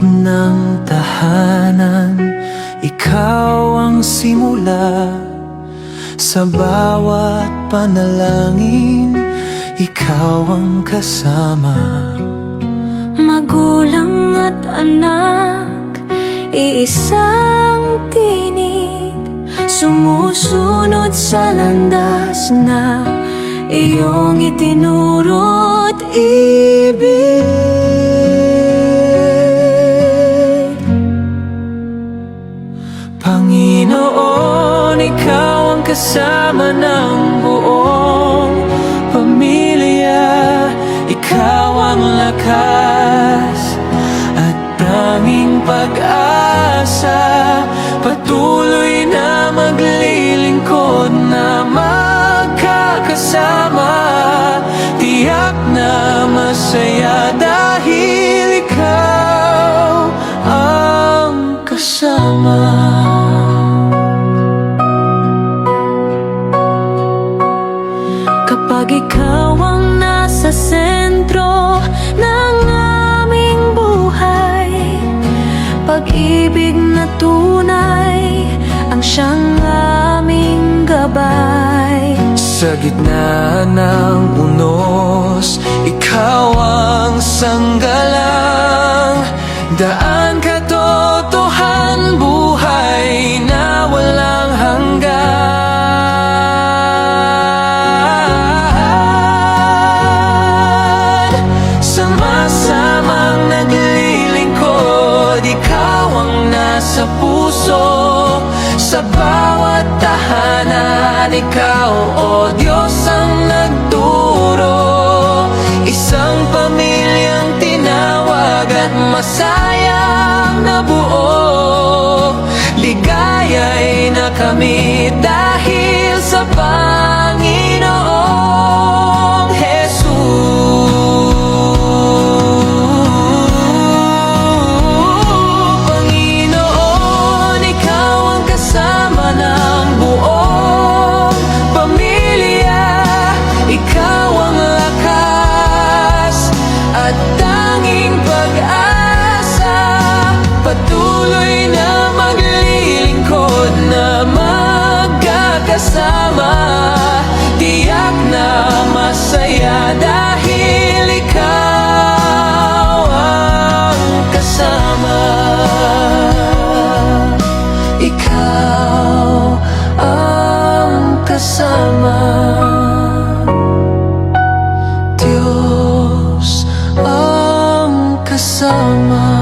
loob ng tahanan, ikaw ang simula. Sa bawat panalangin, ikaw ang kasama. Magulang at anak, iisang tinig, sumusunod sa landas na iyong itinuro't ibig. Panginoon, ikaw ang kasama ng buong pamilya. Ikaw ang lakas at tanging pag-asa. Patuloy na maglilingkod na magkakasama. Tiyak na masaya dahil ikaw ang kasama. Kapag ikaw ang nasa sentro ng aming buhay, pag-ibig na tunay ang siyang aming gabay. Sa gitna ng unos, ikaw ang sanggalang, daan katotohan, buhay na walang hanggan. Sama-samang naglilingkod, ikaw ang nasa puso. Sa bawat tahanan, ikaw, O Diyos, ang nagturo. Isang pamilyang tinawag at masayang nabuo. Ligaya'y nakamit dahil sa Panginoong Jesus. Panginoon, ikaw ang kasama ng buong pamilya. Ikaw ang lakas at tanging pag-asa. Patuloy na maglilingkod na magkakasama. Tiyak na masaya dahil ikaw ang kasama. Ikaw ang kasama. Diyos ang kasama.